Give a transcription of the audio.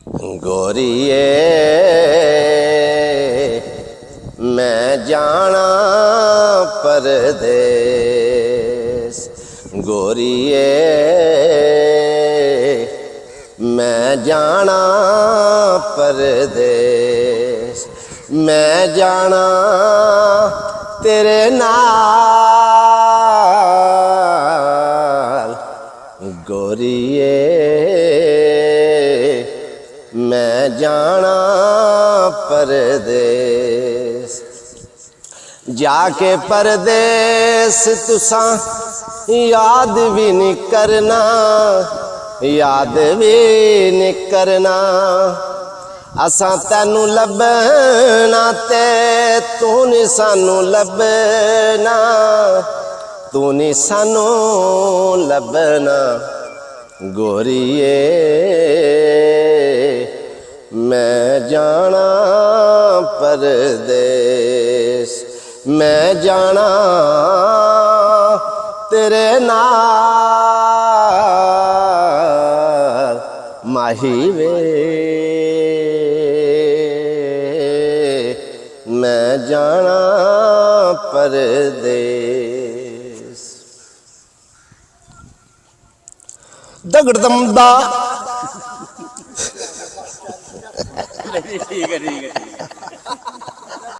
गोरिए मैं जाना परदेस, गोरिए मैं जाना परदेस, मैं जाना तेरे नाल। गोरिए मैं जाना परदेस, जाके परदेस तुसां याद भी नहीं करना, याद भी नहीं करना। असां तैनू लभना ते तू नहीं सानू लभना, तू नहीं सानू लभना। गोरिए मैं जाना परदेस, मैं जाना तेरे नाल। माही वे मैं जाना परदेस। दगड़दम दा ठीक है